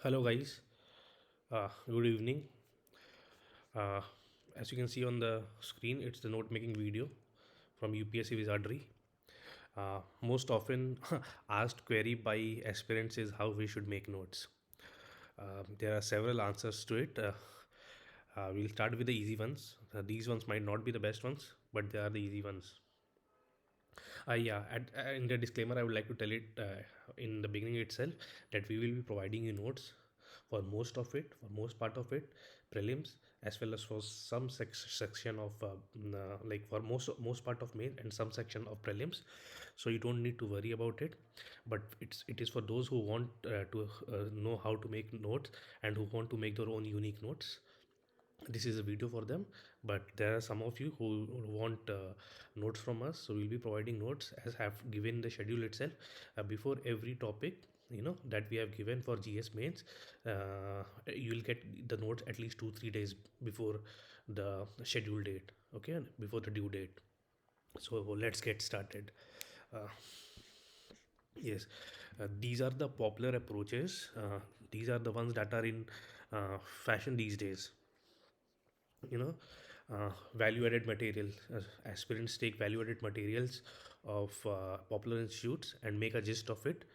Hello, guys. Good evening. Uh, as you can see on the screen, it's the note making video from UPSC Wizardry. Most often asked query by aspirants is how we should make notes. There are several answers to it. We'll start with the easy ones. These ones might not be the best ones, but they are the easy ones. Yeah, in the disclaimer, I would like to tell it in the beginning itself that we will be providing you notes for most of it, for most part of it, prelims, as well as for some section of like for most part of main and some section of prelims. So you don't need to worry about it. But it is for those who want to know how to make notes and who want to make their own unique notes. This is a video for them, but there are some of you who want notes from us, so we'll be providing notes as have given the schedule itself. Before every topic that we have given for GS mains, you will get the notes at least 2-3 days before the schedule date, okay, before the due date. So let's get started. uh, yes, these are the popular approaches. These are the ones that are in fashion these days. Value added material. Aspirants take value added materials of popular institutes and make a gist of it,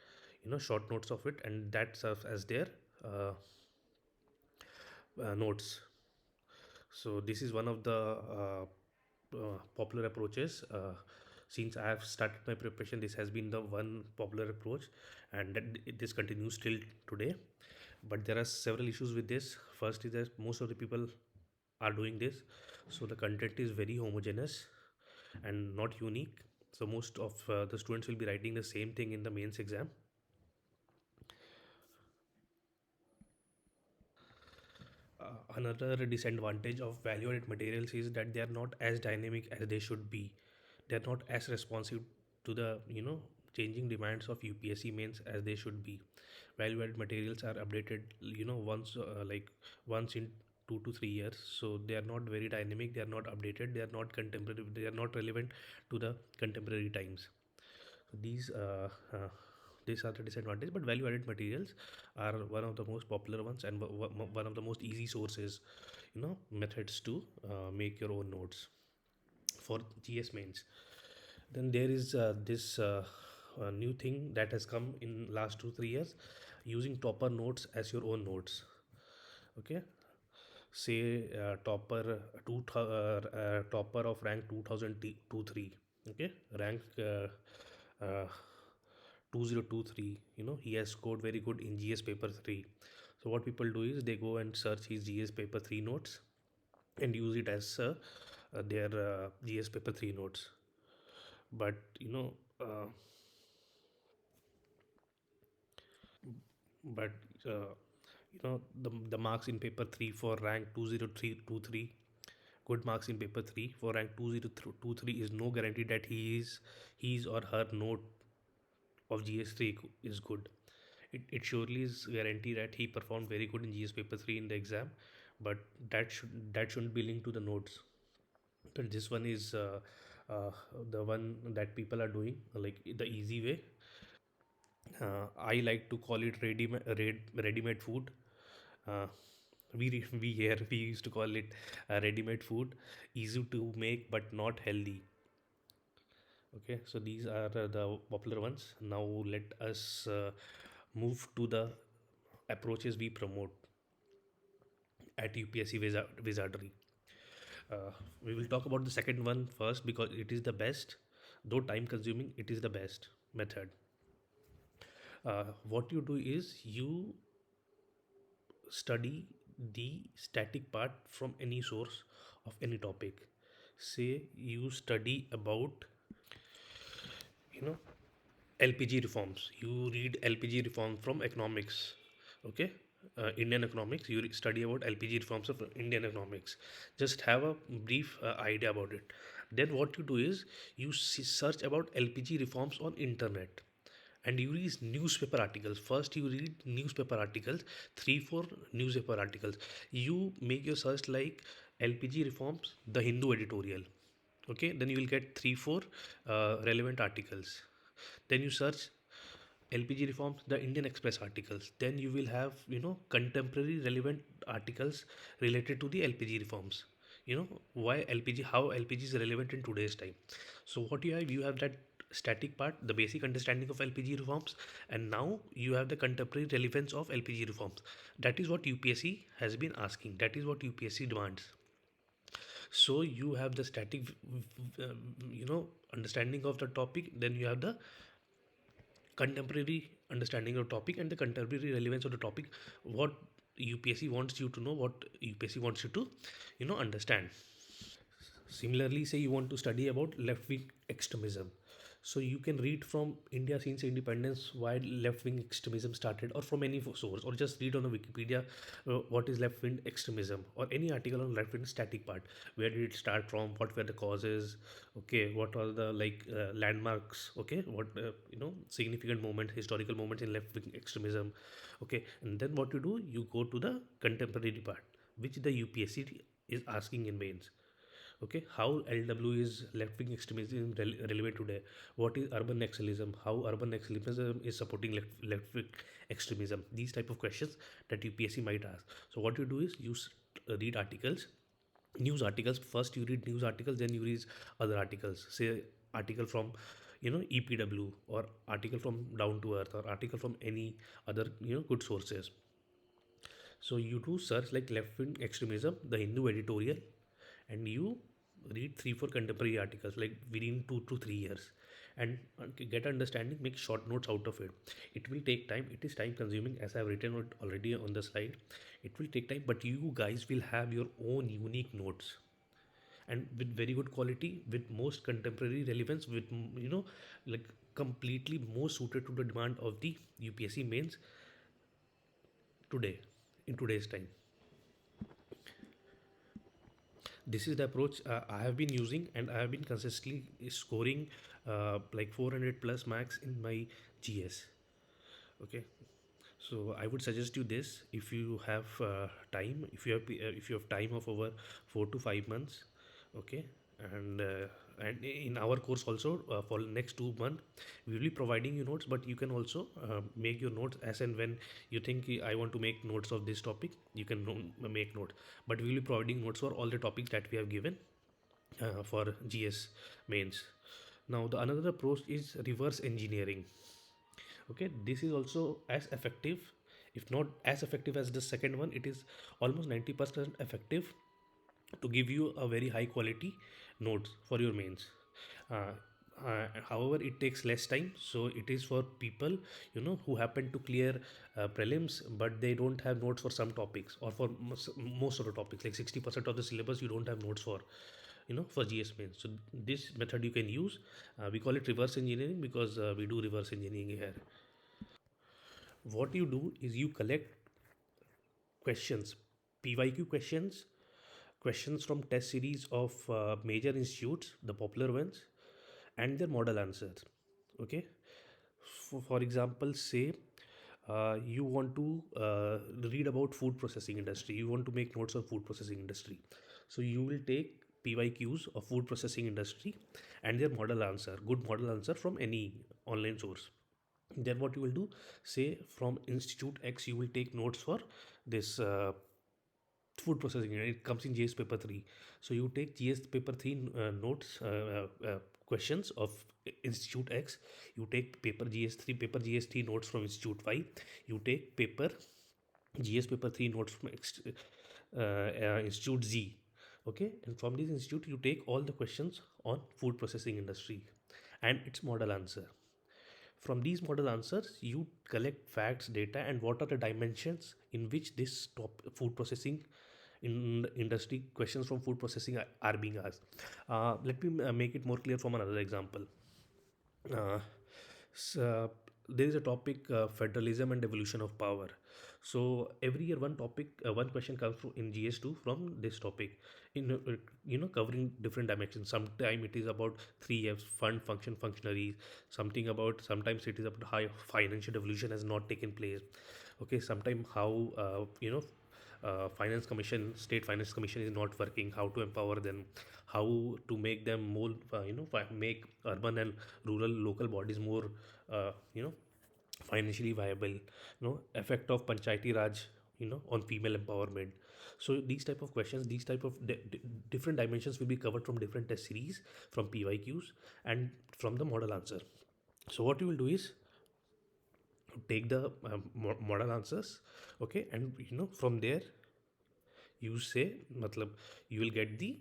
short notes of it, and that serves as their uh, notes. So this is one of the popular approaches. Since I have started my preparation, this has been the one popular approach, and this continues till today. But there are several issues with this. First is that most of the people are doing this, so the content is very homogeneous and not unique. So most of the students will be writing the same thing in the mains exam. Another disadvantage of value added materials is that they are not as dynamic as they should be. They are not as responsive to the changing demands of UPSC mains as they should be. Value added materials are updated once, like once in 2 to 3 years, so they are not very dynamic, they are not updated, they are not contemporary, they are not relevant to the contemporary times. So these are the disadvantages, but value added materials are one of the most popular ones and one of the most easy sources, methods to make your own notes for GS mains. Then there is this new thing that has come in last 2-3 years, using topper notes as your own notes. Okay, say topper of rank 2023. Okay, rank uh, 2023. He has scored very good in GS paper 3. So what people do is they go and search his GS paper 3 notes and use it as their GS paper 3 notes. But but uh, the marks in paper 3 for rank 20323, good marks in paper 3 for rank 2023 is no guarantee that his or her note of GS3 is good. It surely is guarantee that he performed very good in GS paper 3 in the exam, but that shouldn't be linked to the notes. But this one is uh, the one that people are doing like the easy way. I like to call it ready-made food. Uh, we here we used to call it ready-made food, easy to make but not healthy. Okay, so these are the popular ones. Now let us move to the approaches we promote at UPSC Wizardry. Uh, we will talk about the second one first because it is the best, though time consuming. It is the best method. What you do is you study the static part from any source of any topic. Say you study about you know LPG reforms. You read LPG reform from economics. Okay, Indian economics. You study about LPG reforms of Indian economics. Just have a brief idea about it. Then what you do is you search about LPG reforms on internet, and you read newspaper articles. First you read newspaper articles, 3-4 newspaper articles. You make your search like LPG reforms, the Hindu editorial. Okay, then you will get 3-4 relevant articles. Then you search LPG reforms, the Indian Express articles. Then you will have, contemporary relevant articles related to the LPG reforms. Why LPG, how LPG is relevant in today's time. So what you have that static part, the basic understanding of LPG reforms, and now you have the contemporary relevance of LPG reforms. That is what UPSC has been asking. That is what UPSC demands. So you have the static, understanding of the topic. Then you have the contemporary understanding of topic and the contemporary relevance of the topic, what UPSC wants you to know, what UPSC wants you to understand. Similarly, say you want to study about left wing extremism. So you can read from India since independence why left wing extremism started, or from any source, or just read on the Wikipedia what is left wing extremism, or any article on left wing static part. Where did it start from? What were the causes? Okay, what are the landmarks? Okay, what significant moments, historical moments in left wing extremism. Okay, and then what you do, you go to the contemporary part, which the UPSC is asking in mains. Okay, how LW is left wing extremism relevant today? What is urban nationalism? How urban nationalism is supporting left wing extremism? These type of questions that UPSC might ask. So what you do is you read articles, news articles. First you read news articles, then you read other articles, say article from EPW, or article from Down to Earth, or article from any other good sources. So you do search like left wing extremism, the Hindu editorial, and you read 3 4 contemporary articles like within 2 to 3 years, and get understanding. Make short notes out of it. It will take time. It is time consuming, as I've written it already on the slide. It will take time, but you guys will have your own unique notes, and with very good quality, with most contemporary relevance, with like completely more suited to the demand of the UPSC mains today, in today's time. This is the approach I have been using, and I have been consistently scoring like 400 plus max in my GS. Okay, so I would suggest you this if you have time, if you have time of over 4 to 5 months. Okay, and in our course also, for next 2 months we will be providing you notes, but you can also make your notes as and when you think I want to make notes of this topic. You can make notes, but we will be providing notes for all the topics that we have given for GS mains. Now the another approach is reverse engineering. Okay, this is also as effective, if not as effective as the second one. It is almost 90% effective to give you a very high quality notes for your mains. However, it takes less time, so it is for people who happen to clear prelims, but they don't have notes for some topics, or for most of the topics, like 60% of the syllabus you don't have notes for, for GS mains. So this method you can use. We call it reverse engineering because we do reverse engineering here. What you do is you collect questions, PYQ questions, questions from test series of major institutes, the popular ones, and their model answers. Okay, for example, say you want to read about food processing industry, you want to make notes of food processing industry. So you will take PYQs of food processing industry and their model answer, good model answer from any online source. Then what you will do, say from Institute X you will take notes for this food processing. It comes in GS paper 3. So you take GS paper 3 notes, questions of Institute X. You take paper GS3, paper GS3 notes from Institute 5. You take paper GS paper 3 notes from Institute Z. Okay, and from this institute you take all the questions on food processing industry and its model answer. From these model answers, you collect facts, data, and what are the dimensions in which this top food processing in industry, questions from food processing are being asked. Let me make it more clear from another example. Uh, so there is a topic, federalism and evolution of power. So every year one topic, one question comes in GS2 from this topic, in covering different dimensions. Sometimes it is about 3 F's: fund, function, functionaries. Something about, sometimes it is about how financial evolution has not taken place. Okay, sometimes how finance commission, state finance commission is not working, how to empower them, how to make them more make urban and rural local bodies more uh, you know financially viable, effect of panchayati raj, on female empowerment. So these type of questions, these type of different dimensions will be covered from different test series, from pyqs and from the model answer. So what you will do is take the model answers, okay, and from there you say, matlab, you will get the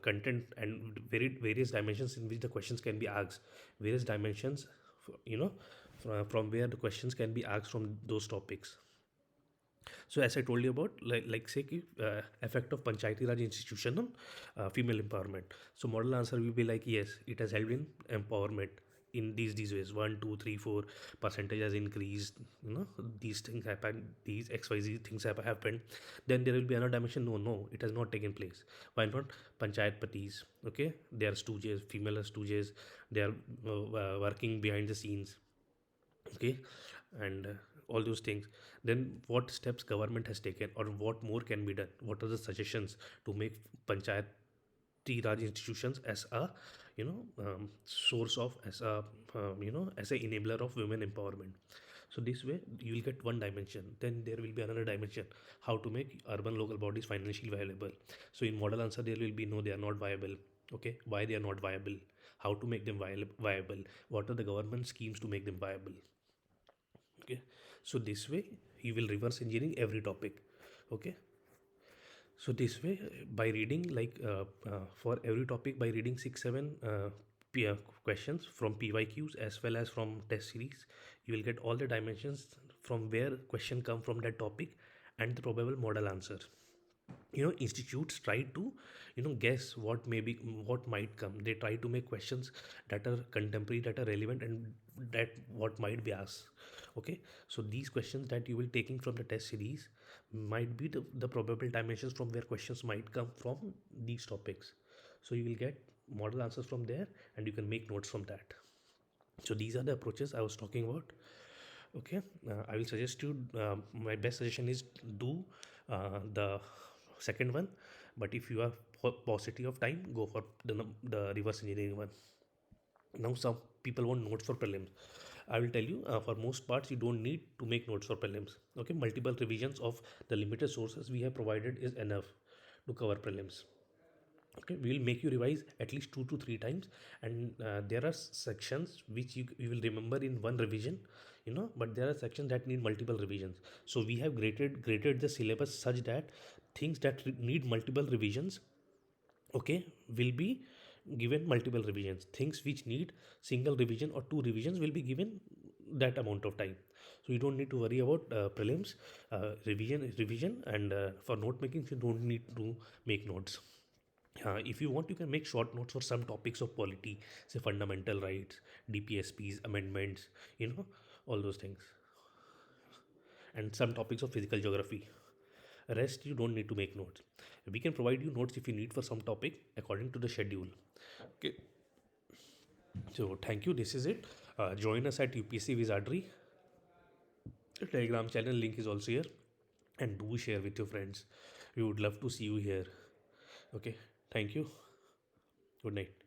content and various dimensions in which the questions can be asked, various dimensions, you know from where the questions can be asked from those topics. So as I told you about, like say कि, effect of Panchayati Raj institution on female empowerment. So model answer will be like, yes, it has helped in empowerment in these ways. 1, 2, 3, 4 percentage has increased. These things happen. These XYZ things have happened. Then there will be another dimension. No, it has not taken place. Why not? Panchayat patis. Okay, they are stooges. Female are stooges. They are working behind the scenes. Okay, and all those things. Then what steps government has taken, or what more can be done? What are the suggestions to make panchayati raj institutions as a source of, as a as a enabler of women empowerment? So this way you will get one dimension. Then there will be another dimension, how to make urban local bodies financially viable. So in model answer there will be, no, they are not viable. Okay, why they are not viable, how to make them viable, what are the government schemes to make them viable. Okay, so this way you will reverse engineering every topic. Okay, so this way, by reading, like for every topic, by reading 6 7 questions from pyqs as well as from test series, you will get all the dimensions from where question come from that topic, and the probable model answer. Institutes try to guess what may be, what might come. They try to make questions that are contemporary, that are relevant, and that what might be asked. Okay, so these questions that you will taking from the test series might be the probable dimensions from where questions might come from these topics. So you will get model answers from there, and you can make notes from that. So these are the approaches I was talking about. Okay, I will suggest you, my best suggestion is do the second one, but if you have paucity of time, go for the reverse engineering one. Now some people want notes for prelims. I will tell you, for most parts you don't need to make notes for prelims. Okay, multiple revisions of the limited sources we have provided is enough to cover prelims. Okay, we will make you revise at least 2 to 3 times, and there are sections which you will remember in one revision, but there are sections that need multiple revisions. So we have graded the syllabus such that things that need multiple revisions, okay, will be given multiple revisions. Things which need single revision or two revisions will be given that amount of time. So you don't need to worry about prelims. Revision, and for note making you don't need to make notes. If you want, you can make short notes for some topics of polity, say fundamental rights, DPSPs, amendments, all those things, and some topics of physical geography. Rest, you don't need to make notes. We can provide you notes if you need for some topic according to the schedule. Okay. So thank you. This is it. Join us at UPSC Wizardry. The Telegram channel link is also here, and do share with your friends. We would love to see you here. Okay. Thank you. Good night.